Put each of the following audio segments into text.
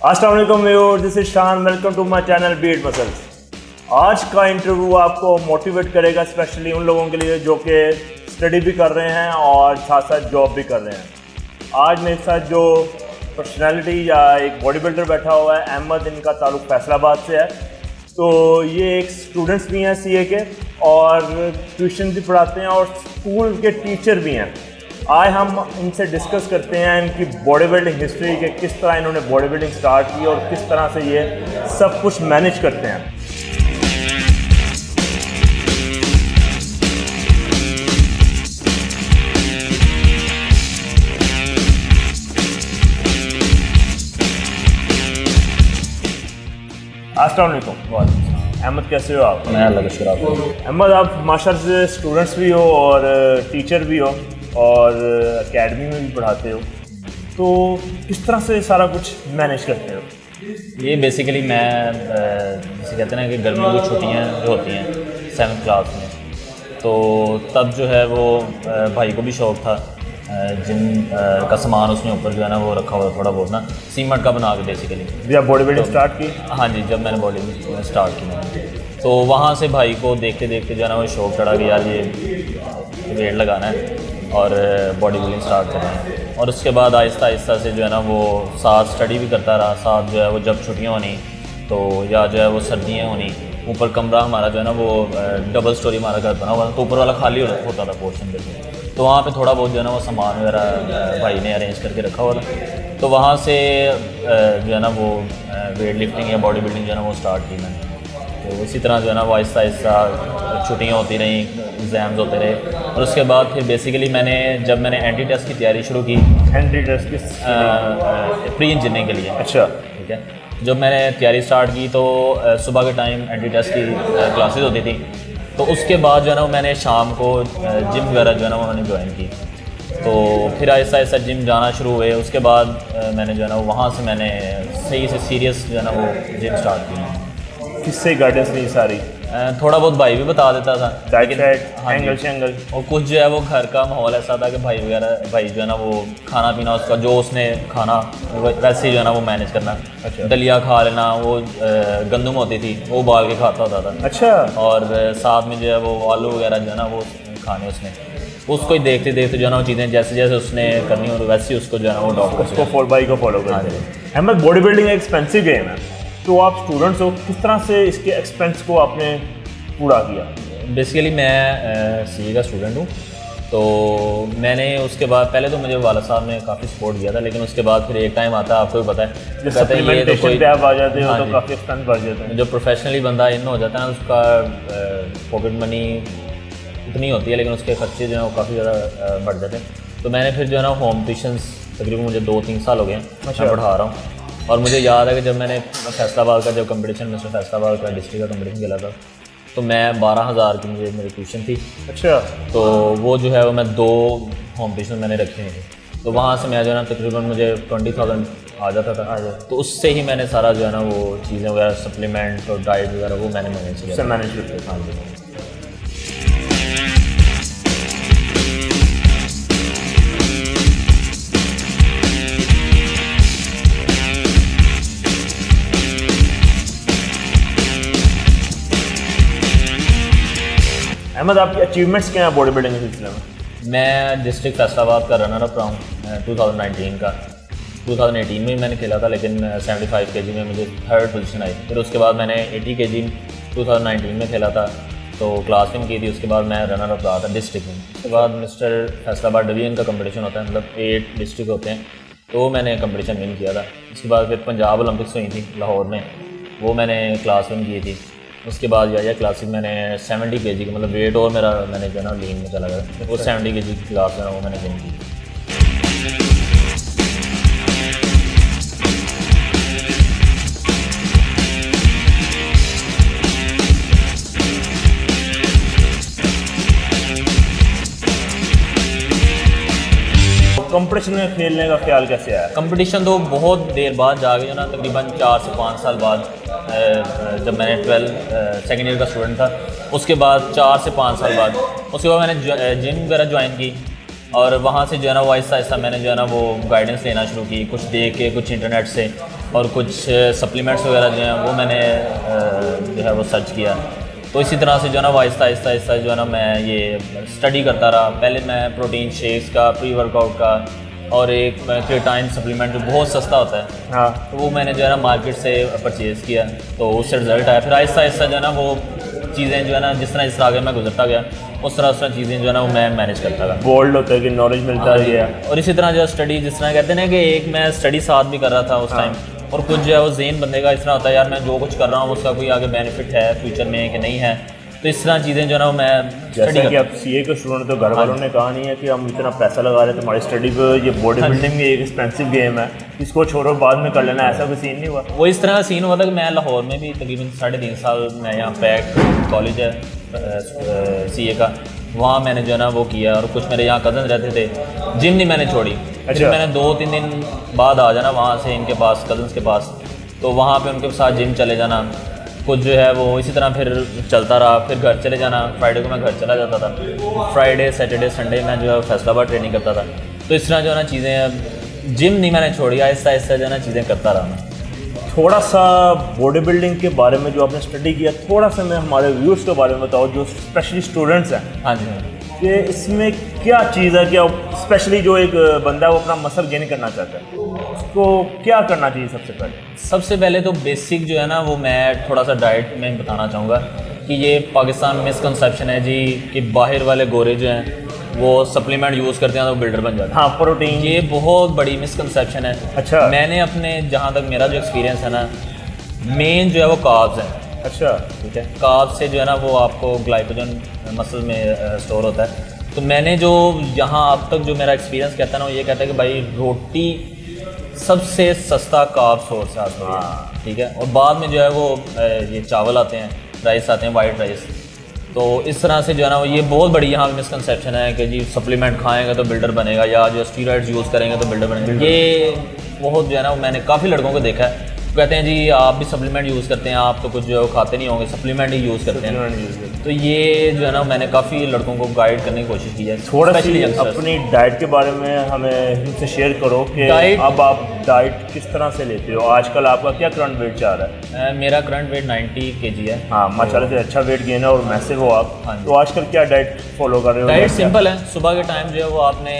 अस्सलाम वालेकुम viewers, this is Shan. Welcome to my channel Beat Muscles. आज का इंटरव्यू आपको मोटिवेट करेगा, स्पेशली उन लोगों के लिए जो कि स्टडी भी कर रहे हैं और साथ साथ जॉब भी कर रहे हैं। आज मेरे साथ जो पर्सनालिटी या एक बॉडी बिल्डर बैठा हुआ है, अहमद, इनका ताल्लुक फैसलाबाद से है। तो ये एक स्टूडेंट्स भी हैं सीए के और ट्यूशन भी पढ़ाते हैं और स्कूल के टीचर भी हैं। आज हम इनसे डिस्कस करते हैं इनकी बॉडी बिल्डिंग हिस्ट्री के, किस तरह इन्होंने बॉडी बिल्डिंग स्टार्ट की और किस तरह से ये सब कुछ मैनेज करते हैं। अस्सलाम वालेकुम। अहमद, कैसे हो आप? मैं अल्लाह का शुक्र आपको। अहमद, आप माशाल्लाह से स्टूडेंट्स भी हो और टीचर भी हो और एकेडमी में भी पढ़ाते हो, तो किस तरह से सारा कुछ मैनेज करते हो? ये बेसिकली मैं जैसे कहते हैं ना कि गर्मियों की छुट्टियां जो होती हैं 7th क्लास में, तो तब जो है वो भाई को भी शौक़ था जिम का सामान उसने ऊपर जो है ना वो रखा हुआ थोड़ा बहुत ना सीमेंट का बना के बेसिकली। जब बॉडी बिल्डिंग स्टार्ट की? हाँ जी, जब मैंने बॉडी बिल्डिंग स्टार्ट की मैंने, तो वहाँ से भाई को देखते देखते जो है ना वो शौक़ चढ़ा कि यार ये वेट लगाना है और बॉडी बिल्डिंग स्टार्ट करना है। और उसके बाद आहिस्ता आहिस्ता से जो है ना वो साथ स्टडी भी करता रहा, साथ जो है वो जब छुट्टियाँ होनी तो या जो है वो सर्दियाँ होनी, ऊपर कमरा हमारा जो है ना वो डबल स्टोरी हमारा घर बना हुआ, तो ऊपर वाला खाली होता था पोर्शन पे, तो वहाँ पे थोड़ा बहुत जो है ना वो सामान वगैरह भाई ने अरेंज करके रखा हुआ था। तो वहाँ से जो है ना वो वेट लिफ्टिंग या बॉडी बिल्डिंग जो है ना वो स्टार्ट की मैंने। तो इसी तरह जो है ना वो आहिस्ता आहिस्ता छुट्टियाँ होती रहीं, एग्ज़ाम्स होते रहे, और उसके बाद फिर बेसिकली जब मैंने एंटी टेस्ट की तैयारी शुरू की। एंटी टेस्ट किस? प्री इंजीनियरिंग के लिए। अच्छा, ठीक है। जब मैंने तैयारी स्टार्ट की तो सुबह के टाइम एंटी टेस्ट की क्लासेस होती थी, तो उसके बाद जो है ना मैंने शाम को जिम वगैरह जो है ना मैंने ज्वाइन की। तो फिर आहिस्ता आहिस्ता जिम जाना शुरू हुए। उसके बाद मैंने जो है ना वहाँ से मैंने सही से सीरियस जो है ना वो जिम स्टार्ट की। किससे गाइडेंस ली सारी? थोड़ा बहुत भाई भी बता देता था, डाइट हाँ एंगल शेंगल, और कुछ जो है वो घर का माहौल ऐसा था कि भाई जो है ना वो खाना पीना उसका जो उसने खाना वैसे ही जो है ना वो मैनेज करना। अच्छा। दलिया खा लेना, वो गंदम होती थी वो उबाल के खाता होता था। अच्छा। और साथ में जो है वो आलू वगैरह जो है ना वो खाने उसने, उसको ही देखते देखते जो है ना वो चीज़ें जैसे जैसे उसने करनी हो वैसे ही उसको जो है ना वो डॉक्टर को बाई को फॉलो करते हैं। Ahmed, body building expensive game है, तो आप स्टूडेंट्स हो, किस तरह से इसके एक्सपेंस को आपने पूरा किया? बेसिकली मैं सीए का स्टूडेंट हूँ, तो मैंने उसके बाद पहले तो मुझे वाला साहब ने काफ़ी सपोर्ट किया था, लेकिन उसके बाद फिर एक टाइम आता है, आपको भी पता है, सप्लीमेंटेशन पे आप आ जाते हो तो काफ़ी एक्सपेंस बढ़ जाते हैं। जो प्रोफेशनली बंदा इन हो जाता है ना, उसका पॉकेट मनी उतनी होती है लेकिन उसके खर्चे जो है वो काफ़ी ज़्यादा बढ़ जाते हैं। तो मैंने फिर जो है ना होम ट्यूशन्स तकरीबन मुझे 2-3 साल हो गए मैं पढ़ा रहा हूँ। और मुझे याद है कि जब मैंने फैसलाबाद का जब कंपटीशन मिस्टर फैसलाबाद का डिस्ट्रिक्ट का कंपटीशन खेला था, तो मैं 12,000 की मेरी ट्यूशन थी। अच्छा। तो वो जो है वो मैं 2 होम ट्यूशन मैंने रखे हैं, तो वहाँ से मैं जो है ना तकरीबन मुझे 20,000 आ जाता था। तो उससे ही मैंने सारा जो है ना वो चीज़ें वगैरह सप्लीमेंट और डाइट वगैरह वो मैंने मैनेज किया। मैनेज करते? हाँ जी। अहमद, आपकी अचीवमेंट्स क्या हैं बॉडी बिल्डिंग के सिलसिले में? मैं डिस्ट्रिक्ट फैसलाबाद का रनर अप रहा हूँ 2019 का। 2018 में मैंने खेला था, लेकिन 75 kg में मुझे 3rd पोजीशन आई। फिर उसके बाद मैंने 80 kg 2019 में खेला था, तो क्लास विन की थी। उसके बाद मैं रनर अप रहा था डिस्ट्रिक्ट में। उसके बाद मिस्टर फैसलाबाद डिवीजन का कंपटीशन होता है, मतलब 8 डिस्ट्रिक्ट होते हैं, तो मैंने कंपटीशन विन किया था। उसके बाद फिर पंजाब ओलंपिक्स हुई थी लाहौर में, वो मैंने क्लास विन की थी। उसके बाद या क्लासिक मैंने 70 kg का मतलब वेट और मैंने जो है ना लीन में चला गया, वो 70 kg की क्लास जो है वो मैंने विन की। कंपटीशन में खेलने का ख्याल कैसे आया? कंपटीशन तो बहुत देर बाद जाके जो ना तकरीबन 4 से 5 साल बाद, जब मैंने 2nd ईयर का स्टूडेंट था, उसके बाद 4 से 5 साल बाद उसके बाद मैंने जिम वगैरह ज्वाइन की। और वहाँ से जो है ना वो आहिस्ता आहिस्ता मैंने जो है ना वो गाइडेंस लेना शुरू की, कुछ देख के, कुछ इंटरनेट से, और कुछ सप्लीमेंट्स वगैरह जो हैं वो मैंने जो है वो सर्च किया। तो इसी तरह से जो है ना वो आहिस्ता आहिस्ता जो है ना मैं ये स्टडी करता रहा। पहले मैं प्रोटीन शेक्स का, प्री वर्कआउट का, और एक क्रेटाइन सप्लीमेंट जो बहुत सस्ता होता है, हाँ, तो वो मैंने जो है ना मार्केट से परचेज़ किया, तो उससे रिज़ल्ट आया। फिर आहिस्ता आहिस्ता जो है ना वो चीज़ें जो है ना जिस तरह आगे मैं गुजरता गया, उस तरह चीज़ें जो है ना वो मैं मैनेज करता गया। बोल्ड होता है कि नॉलेज मिलता है। और इसी तरह जो स्टडी, जिस तरह कहते हैं ना कि एक मैं स्टडी साथ भी कर रहा था उस टाइम, और कुछ जो है वो ज़हन बंदे का इस तरह होता है, यार मैं जो कुछ कर रहा हूँ उसका कोई आगे बेनिफिट है फ्यूचर में कि नहीं है। तो इस तरह चीज़ें जो है ना मैं जैसे कि आप सीए के स्टूडेंट, तो घर वालों ने कहा नहीं है कि हम इतना पैसा लगा रहे हैं तुम्हारी स्टडी पे, ये बॉडी बिल्डिंग भी एक एक्सपेंसिव गेम है, इसको छोड़ो बाद में कर लेना, ऐसा कोई सीन नहीं हुआ? वो इस तरह का सीन हुआ था कि मैं लाहौर में भी तकरीबन 3.5 साल मैं यहाँ पैक कॉलेज है सीए का, वहाँ मैंने जो है ना वो किया। और कुछ मेरे यहाँ कज़न रहते थे, जिम नहीं मैंने छोड़ी। फिर मैंने 2-3 दिन बाद आ जाना वहाँ से इनके पास, कज़न्स के पास, तो वहाँ पे उनके साथ जिम चले जाना, कुछ जो है वो इसी तरह फिर चलता रहा। फिर घर चले जाना, फ्राइडे को मैं घर चला जाता था, फ्राइडे सैटरडे संडे मैं जो है फैसलाबाद ट्रेनिंग करता था। तो इस तरह जो है ना चीज़ें, जिम नहीं मैंने छोड़ी, आहिस्ता आहिस्ता जो है ना चीज़ें करता रहा मैं। थोड़ा सा बॉडी बिल्डिंग के बारे में जो आपने स्टडी किया, थोड़ा सा मैं हमारे व्यूअर्स के बारे में बताओ, जो स्पेशली स्टूडेंट्स हैं, हाँ जी, कि इसमें क्या चीज़ है, क्या स्पेशली जो एक बंदा है वो अपना मसल गेन करना चाहता है, उसको क्या करना चाहिए सबसे पहले? सबसे पहले तो बेसिक जो है ना वो मैं थोड़ा सा डाइट में बताना चाहूँगा कि ये पाकिस्तान मिसकंसेप्शन है जी कि बाहर वाले गोरे जो हैं वो सप्लीमेंट यूज़ करते हैं तो बिल्डर बन जाते हैं। हाँ, प्रोटीन, ये बहुत बड़ी मिसकंसेप्शन है। अच्छा। मैंने अपने, जहाँ तक मेरा जो एक्सपीरियंस है ना, मेन जो है वो कार्ब्स हैं। अच्छा, ठीक है, कार्ब्स से जो है ना वो आपको ग्लाइकोजन मसल में स्टोर होता है। तो मैंने जो यहाँ अब तक जो मेरा एक्सपीरियंस कहता है ना, वो ये कहता है कि भाई रोटी सबसे सस्ता कार्ब सोर्स है आपके लिए, ठीक है। और बाद में जो है वो ये चावल आते हैं, राइस आते हैं, वाइट राइस। तो इस तरह से जो है ना ये बहुत बड़ी यहाँ मिसकंसेप्शन है कि जी सप्लीमेंट खाएंगे तो बिल्डर बनेगा, या जो स्टीरॉइड्स यूज़ करेंगे तो बिल्डर बनेगा। ये बहुत जो है ना मैंने काफ़ी लड़कों को देखा है, कहते हैं जी आप भी सप्लीमेंट यूज़ करते हैं, आप तो कुछ जो खाते नहीं होंगे, सप्लीमेंट ही यूज़ करते हैं। तो ये जो है ना मैंने काफ़ी लड़कों को गाइड करने की कोशिश की है। थोड़ा सी अपनी डाइट के बारे में हमें हमसे शेयर करो कि अब आप डाइट किस तरह से लेते हो? आजकल आपका क्या करंट वेट जा रहा है? मेरा करंट वेट 90 kg है। हाँ, माशाल्लाह से अच्छा वेट गेन है और मैसिव हो आप। हाँ, तो आजकल क्या डाइट फॉलो कर रहे हो? डाइट सिंपल है, सुबह के टाइम जो है वो आपने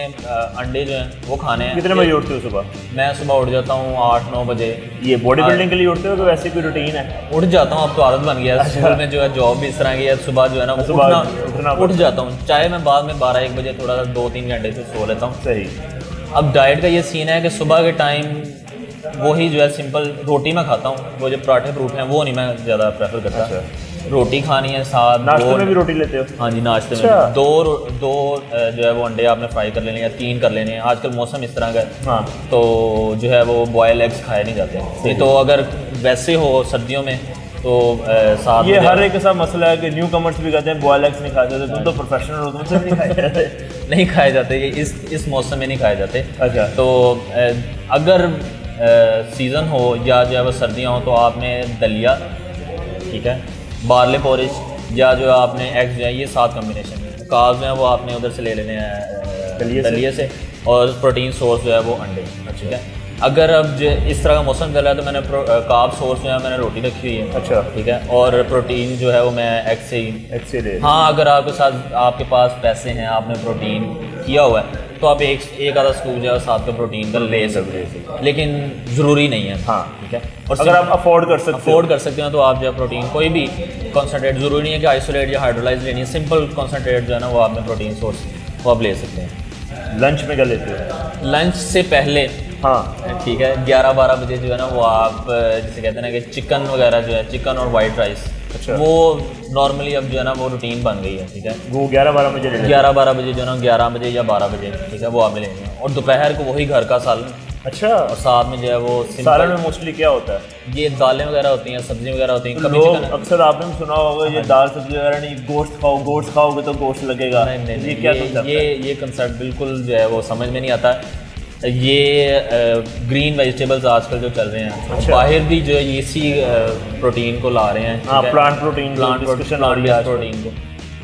अंडे जो हैं वो खाने हैं। कितने बजे उठते हो सुबह? मैं सुबह उठ जाता हूँ 8-9 बजे। ये बॉडी बिल्डिंग के लिए उठते हो तो वैसे कोई रूटीन है? उठ जाता हूँ, अब तो आदत बन गया है। स्कूल में जो है जॉब भी इस तरह की है, सुबह जो है ना उठ जाता हूँ, चाहे मैं बाद में 12-1 बजे थोड़ा सा 2-3 घंटे से सो लेता हूँ। सही। अब डाइट का ये सीन है कि सुबह के टाइम वही जो है सिंपल रोटी मैं खाता हूँ, वो जो पराठे फ्रूट हैं वो नहीं मैं ज़्यादा प्रेफर करता। अच्छा। रोटी खानी है साथ। नाश्ते में भी रोटी लेते हो? हाँ जी, नाश्ते में दो जो है वो अंडे आपने फ्राई कर लेने या 3 कर लेने हैं। आजकल मौसम इस तरह का है, हाँ, तो जो है वो बॉयल एग्स खाए नहीं जाते। तो अगर वैसे हो सर्दियों में तो साथ ये हर एक के साथ मसला है कि न्यू कमर्स भी कहते हैं बॉयल एग्स नहीं खाते, तुम तो प्रोफेशनल हो, तुमसे नहीं खाए जाते। नहीं खाए जाते, ये इस मौसम में नहीं खाए जाते। अच्छा। तो अगर सीज़न हो या जो है वो सर्दियाँ हो तो आपने दलिया, ठीक है, बार्ले पोरिज या जो है आपने एग्स जो है ये 7 कम्बिनेशन में कार्ब्स जो है वो आपने उधर से ले लेने हैं दलिया से, और प्रोटीन सोर्स जो है वो अंडे, ठीक है। अगर अब जो इस तरह का मौसम चल रहा है तो मैंने कार्ब सोर्स जो है मैंने रोटी रखी हुई है। अच्छा, ठीक है। और प्रोटीन जो है वो मैं एग से ले। हाँ, अगर आपके साथ आपके पास पैसे हैं, आपने प्रोटीन किया हुआ है तो आप एक आधा स्कूप जो है साथ का प्रोटीन का ले सकते हैं, लेकिन ज़रूरी नहीं है। हाँ, ठीक है। और अगर आप अफोर्ड कर सकते हैं तो आप जो है प्रोटीन कोई भी कॉन्सेंट्रेट, ज़रूरी नहीं है कि आइसोलेट या हाइड्रोलाइज लेनी है, सिंपल कॉन्सेंट्रेट जो है ना वो आपने प्रोटीन सोर्स वो आप ले सकते हैं। लंच में क्या लेते हो? लंच से पहले, हाँ, ठीक है, 11-12 बजे जो है ना वो आप जैसे कहते हैं ना कि चिकन वगैरह जो है, चिकन और वाइट राइस, अच्छा, वो नॉर्मली अब जो है ना वो रूटीन बन गई है। ठीक है, वो 11-12 बजे 11-12 बजे जो है ना 11 बजे या 12 बजे, ठीक है, वो आपने लेनी है। और दोपहर को वही घर का सालन। अच्छा। और साथ में जो है वो सालन में मोस्टली क्या होता है? ये दालें वगैरह होती हैं, सब्जी वगैरह होती हैं। कभी लोग अक्सर आपने भी सुना होगा ये दाल सब्जी वगैरह नहीं, गोश्त खाओ, गोश्त खाओगे तो गोश्त लगेगा। नहीं, ये क्या कंसेप्ट है? ये कंसेप्ट बिल्कुल जो है वो समझ में नहीं आता। ये ग्रीन वेजिटेबल्स आजकल जो चल रहे हैं, अच्छा, बाहर भी जो है इसी प्रोटीन को ला रहे हैं, हाँ, प्लांट प्रोटीन को।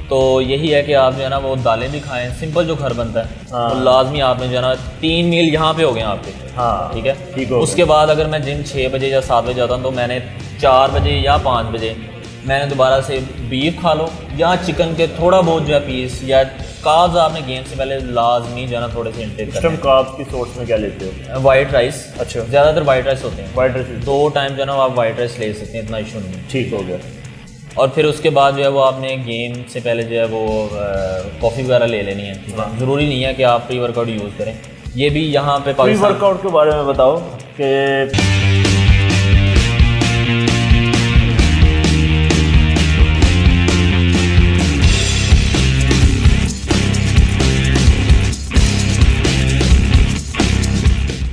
तो तो यही है कि आप जो है ना वो दालें भी खाएं, सिंपल जो घर बनता है हाँ। तो लाजमी आपने जो है ना 3 मील यहाँ पे हो गए आपके। हाँ ठीक है, ठीक हो उसके बाद अगर मैं जिम 6 बजे या 7 बजे जाता हूँ तो मैंने 4 बजे या 5 बजे मैंने दोबारा से बीफ खा लो या चिकन के थोड़ा बहुत जो है पीस, या कार्ब्स आपने गेम से पहले लाजमी जो है ना थोड़े से इंटेक इस टाइम कार्ब्स की सोर्स में क्या लेते हो? White rice. अच्छा। ज़्यादातर वाइट राइस होते हैं, वाइट राइस 2 टाइम जो है ना आप वाइट राइस ले सकते हैं, इतना इशू नहीं है। ठीक हो गया। और फिर उसके बाद जो है वो आपने गेम से पहले जो है वो कॉफ़ी वगैरह ले लेनी है। ज़रूरी नहीं है कि आप प्री वर्कआउट यूज़ करें, ये भी यहाँ पे प्री वर्कआउट के बारे में बताओ कि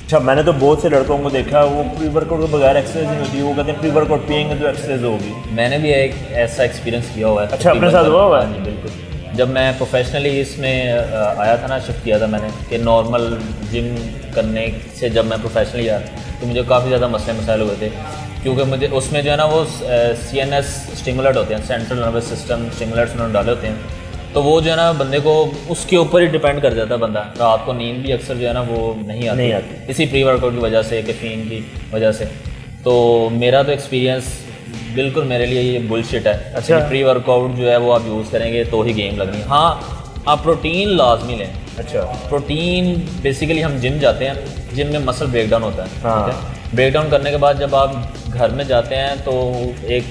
अच्छा, मैंने तो बहुत से लड़कों को देखा है वो प्री वर्कआउट के बगैर एक्सरसाइज नहीं होती, वो कहते हैं प्री वर्कआउट पियेंगे तो एक्सरसाइज होगी। मैंने भी एक ऐसा एक्सपीरियंस किया हुआ है। अच्छा, अपने साथ हुआ हुआ है? हाँ जी बिल्कुल। जब मैं प्रोफेशनली इसमें आया था ना, शिफ्ट किया था मैंने कि नॉर्मल जिम करने से जब मैं प्रोफेशनली आया तो मुझे काफ़ी ज़्यादा मसले मसाइल हुए थे, क्योंकि मुझे उसमें जो है ना वो CNS स्टिमुलेट होते हैं, सेंट्रल नर्वस सिस्टम स्टिमुलेट्स उन्होंने डाले होते हैं, तो वो जो है ना बंदे को उसके ऊपर ही डिपेंड कर जाता है बंदा। रात को नींद भी अक्सर जो है ना वो नहीं आती इसी प्री वर्कआउट की वजह से, कैफीन की वजह से। तो मेरा तो एक्सपीरियंस बिल्कुल मेरे लिए ये बुलशिट है। अच्छा। प्री वर्कआउट जो है वो आप यूज़ करेंगे तो ही गेम लगनी है। हाँ, आप प्रोटीन लाजमी लें। अच्छा। प्रोटीन बेसिकली हम जिम जाते हैं, जिम में मसल ब्रेकडाउन होता है। हाँ। ठीक है, ब्रेकडाउन करने के बाद जब आप घर में जाते हैं तो एक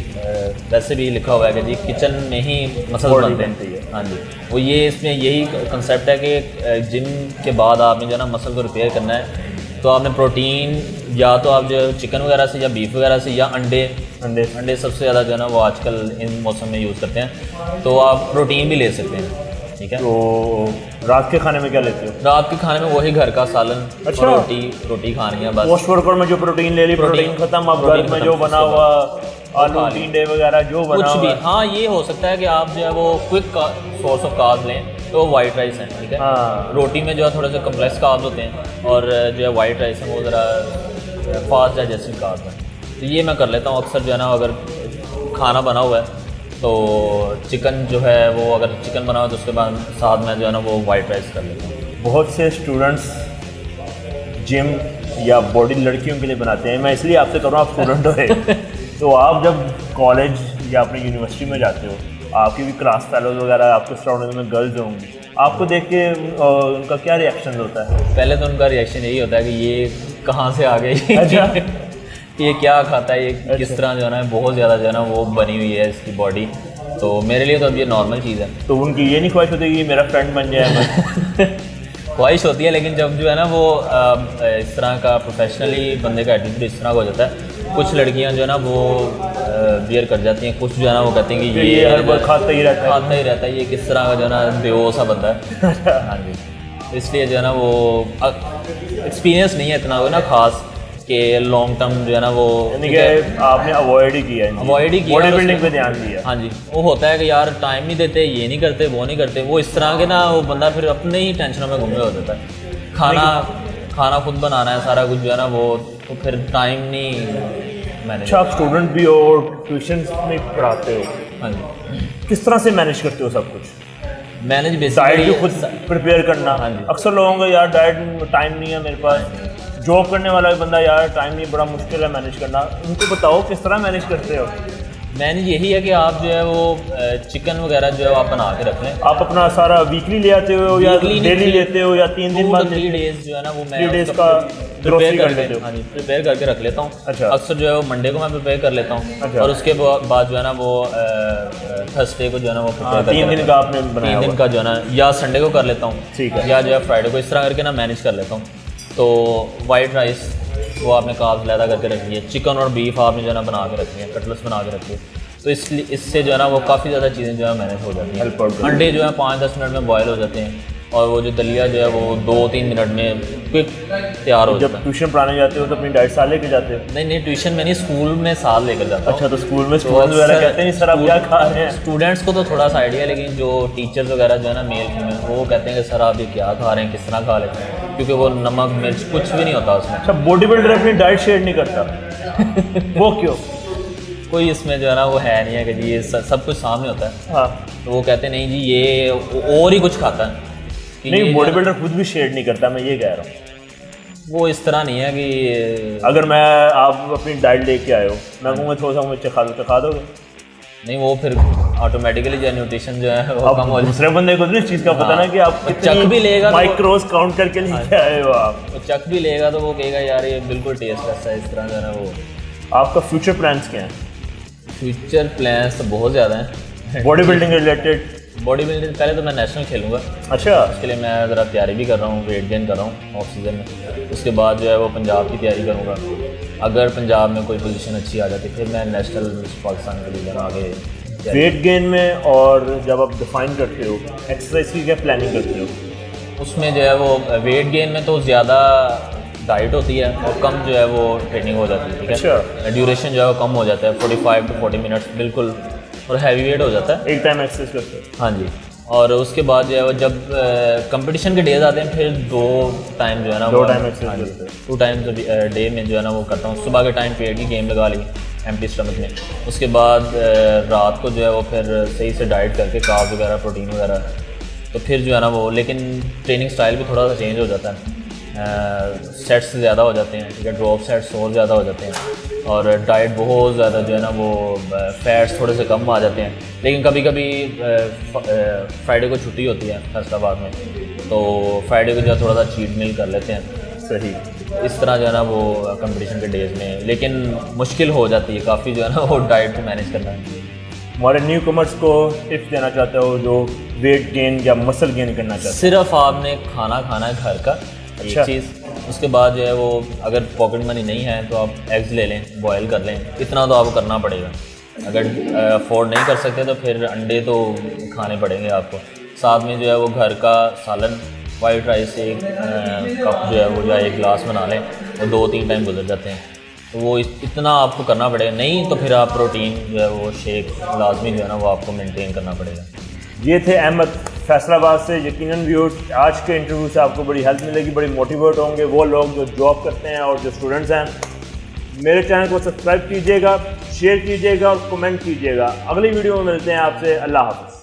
वैसे भी लिखा हुआ है कि जी किचन में ही मसल बनते हैं। हाँ जी, वो ये इसमें यही कंसेप्ट है कि जिम के बाद आपने जो है ना मसल को रिपेयर करना है, तो आपने प्रोटीन या तो आप जो चिकन वगैरह से या बीफ वगैरह से या अंडे सबसे ज़्यादा जो है ना वो आजकल इन मौसम में यूज़ करते हैं, तो आप प्रोटीन भी ले सकते हैं। ठीक है, तो रात के खाने में क्या लेते हो? रात के खाने में वही घर का सालन। अच्छा। और रोटी खानी है बस। पोस्ट वर्कआउट में जो प्रोटीन ले ली, प्रोटीन खत्म, अब घर में जो बना हुआ आलू टिंडे वगैरह जो बना कुछ भी। हुआ हाँ, ये हो सकता है कि आप जो है वो क्विक सोर्स ऑफ कार्ब्स लें, तो वाइट राइस है। ठीक है, हाँ। रोटी में जो है थोड़े से कम्प्लेक्स कार्ब्स होते हैं, और जो है वाइट राइस है वो ज़रा फास्ट डाइजेस्टिव कार्ब्स है। तो ये मैं कर लेता हूँ अक्सर जो है ना, अगर खाना बना हुआ है तो चिकन जो है वो, अगर चिकन बना हुआ है तो उसके बाद साथ में जो है ना वो वाइट राइस कर लेता हूँ। बहुत से स्टूडेंट्स जिम या बॉडी लड़कियों के लिए बनाते हैं, मैं इसलिए आपसे कर रहा हूँ, आप स्टूडेंट हो तो आप जब कॉलेज या अपनी यूनिवर्सिटी में जाते हो, आपकी भी क्लास फेलोज वगैरह आपके सराउंडिंग में गर्ल्स होंगी, आपको देख के उनका क्या रिएक्शन होता है? पहले तो उनका रिएक्शन यही होता है कि ये कहाँ से आ गए। अच्छा। ये क्या खाता है, ये किस तरह जो है ना बहुत ज़्यादा जो है ना वो बनी हुई है इसकी बॉडी। तो मेरे लिए तो अब ये नॉर्मल चीज़ है। तो उनकी ये नहीं ख्वाहिश होती कि मेरा फ्रेंड बन जाए? ख्वाहिश होती है, लेकिन जब जो है ना वो इस तरह का प्रोफेशनली बंदे का एटीट्यूड इस तरह का हो जाता है, कुछ लड़कियां जो है ना वो बियर कर जाती हैं, कुछ जो है ना वो कहती हैं कि ये हर बार खाता ही रहता है, ये किस तरह का जो है ना बेहोसा बंदा है। हाँ जी, तो इसलिए जो है ना वो एक्सपीरियंस नहीं है इतना हो ना खास कि लॉन्ग टर्म जो है ना वो, यानी कि आपने अवॉइड ही किया है, बॉडी बिल्डिंग पे ध्यान दिया। हाँ जी, वो होता है कि यार टाइम नहीं देते, ये नहीं करते, वो नहीं करते, वो इस तरह के ना वो बंदा फिर अपने ही टेंशनों में घूमे हो जाता है। खाना खुद बनाना है सारा कुछ जो है ना वो, तो फिर टाइम नहीं मैनेज। अच्छा, आप स्टूडेंट भी हो और ट्यूशन में पढ़ाते हो, हाँ जी, किस तरह से मैनेज करते हो सब कुछ? मैनेज डाइट बेसिकली भी खुद प्रिपेयर करना। हाँ जी। अक्सर लोगों को यार डाइट टाइम नहीं है मेरे पास, जॉब करने वाला बंदा यार टाइम नहीं, बड़ा मुश्किल है मैनेज करना, उनको बताओ किस तरह मैनेज करते हो? मैनेज यही है कि आप जो है वो चिकन वगैरह जो है आप बना के रख लें। आप अपना सारा वीकली ले आते हो या डेली लेते हो या 3 दिन बाद? 3 डेज जो है ना वो मैं 3 डेज का प्रिपेयर कर लेते हो? हाँ जी, प्रिपेयर करके रख लेता हूँ। अच्छा। अक्सर जो है वो मंडे को मैं प्रिपेयर कर लेता हूँ। अच्छा। और उसके बाद जो है ना वो थर्सडे को जो है ना वो प्रिपेयर 3 दिन का आपने बनाया 3 दिन का जो है ना, या संडे को कर लेता हूँ, ठीक है, या जो है फ्राइडे को, इस तरह करके ना मैनेज कर लेता हूँ। तो वाइट राइस वो आपने कार्ब्स लैदा करके रख लिए, चिकन और बीफ आपने जो है ना बना के रखी है, कटलेट्स बना के रखी है, तो इसलिए इससे जो है ना वो काफ़ी ज़्यादा चीज़ें जो है मैनेज हो जाती हैं। अंडे जो है 5-10 मिनट में बॉयल हो जाते हैं, और वो जो दलिया जो है वो 2-3 मिनट में क्विक तैयार हो जाता है। जब ट्यूशन पढ़ाने जाते हो तो अपनी डाइट साथ लेके जाते हो? नहीं, ट्यूशन में नहीं, स्कूल में साथ लेकर जाता हूँ। अच्छा, तो स्कूल में स्टूडेंट्स वगैरह कहते हैं सर आप क्या खा रहे हैं? स्टूडेंट्स को तो थोड़ा सा आइडिया, लेकिन जो टीचर्स वगैरह जो है ना मेल फीमेल, वो कहते हैं कि सर आप ये क्या खा रहे हैं, किस तरह खा लेते हैं, क्योंकि वो नमक मिर्च कुछ भी नहीं होता उसमें। अच्छा, बॉडी बिल्डर अपनी डाइट शेयर नहीं करता वो क्यों? कोई इसमें जो है ना वो है नहीं है कि जी ये सब कुछ सामने होता है। हाँ, तो वो कहते नहीं जी ये और ही कुछ खाता है कि नहीं, ये बॉडी बिल्डर खुद भी शेड नहीं करता, मैं ये कह रहा हूँ। वो इस तरह नहीं है कि अगर मैं आप अपनी डाइट लेके आए हो, मैं कहूँगा थोड़ा सा मुझे खा दोगे? नहीं, वो फिर ऑटोमेटिकली जो न्यूट्रिशन जो है वो अब कम हो दूसरे बंदे को इस चीज़ का पता ना कि आप चक भी लेगा तो माइक्रोस काउंट करके लेके आए हो आप। वो चक भी लेगा तो वो कहेगा यार ये बिल्कुल टेस्टलेस है, इस तरह जो है ना वो। आपका फ्यूचर प्लान्स क्या हैं? फ्यूचर प्लान्स तो बहुत ज़्यादा हैं। Body building related? Body building पहले तो मैं नेशनल खेलूँगा, अच्छा। उसके लिए मैं ज़रा तैयारी भी कर रहा हूँ, वेट गेन कर रहा हूँ ऑफ सीज़न में। उसके बाद जो है वो पंजाब की तैयारी करूँगा। अगर पंजाब में कोई पोजीशन अच्छी आ जाती फिर मैं नेशनल पाकिस्तान के लिए आगे वेट गेन में। और जब आप डिफाइन करते हो एक्सरसाइज की क्या प्लानिंग करते हो? उसमें जो है वो वेट गेन में तो ज़्यादा डाइट होती है और कम जो है वो ट्रेनिंग हो जाती है, ठीक है। अच्छा। ड्यूरेशन जो है वो कम हो जाता है, 45 to 40 मिनट्स बिल्कुल, और हैवी वेट हो जाता है। एक टाइम एक्सरसाइज करते हो? हाँ जी। और उसके बाद जो है वो जब कंपटीशन के डेज आते हैं फिर 2 टाइम जो है ना 2 टाइम एक्सरसाइज करते हो? 2 टाइम डे में जो है ना वो करता हूँ। सुबह के टाइम पेट की गेम लगा ली एम्प्टी स्टमक में, उसके बाद रात को जो है वो फिर सही से डाइट करके कार्ब्स वगैरह प्रोटीन वगैरह, तो फिर जो है ना वो, लेकिन ट्रेनिंग स्टाइल भी थोड़ा सा चेंज हो जाता है। सेट्स ज़्यादा हो जाते हैं, ठीक है, ड्रॉप सेट्स और ज़्यादा हो जाते हैं, और डाइट बहुत ज़्यादा जो है ना वो फैट्स थोड़े से कम आ जाते हैं। लेकिन कभी कभी फ्राइडे को छुट्टी होती है फैसलाबाद में, तो फ्राइडे को जो है थोड़ा सा चीट मील कर लेते हैं। सही। इस तरह जो है ना वो कंपटीशन के डेज में, लेकिन मुश्किल हो जाती है काफ़ी जो है ना वो डाइट को मैनेज करना है। हमारे न्यू कमर्स को टिप्स देना चाहते हो जो वेट गेन या मसल गेन करना चाहते सिर्फ आपने खाना खाना है घर का, अच्छा। एक चीज़। उसके बाद जो है वो अगर पॉकेट मनी नहीं है तो आप एग्स ले लें, बॉयल कर लें, इतना तो आपको करना पड़ेगा। अगर अफोर्ड नहीं कर सकते तो फिर अंडे तो खाने पड़ेंगे आपको। साथ में जो है वो घर का सालन, वाइट राइस से एक कप जो है वो या एक गिलास बना लें, वो 2-3 टाइम गुजर जाते हैं। तो वो इतना आपको करना पड़ेगा, नहीं तो फिर आप प्रोटीन जो है वो शेक लाजमी जो है ना वो आपको मेंटेन करना पड़ेगा। ये थे अहमद फैसलाबाद से। यकीनन व्यूअर्स आज के इंटरव्यू से आपको बड़ी हेल्प मिलेगी, बड़ी मोटिवेट होंगे वो लोग जो जॉब करते हैं और जो स्टूडेंट्स हैं। मेरे चैनल को सब्सक्राइब कीजिएगा, शेयर कीजिएगा और कमेंट कीजिएगा। अगली वीडियो में मिलते हैं आपसे। अल्लाह हाफ़िज़।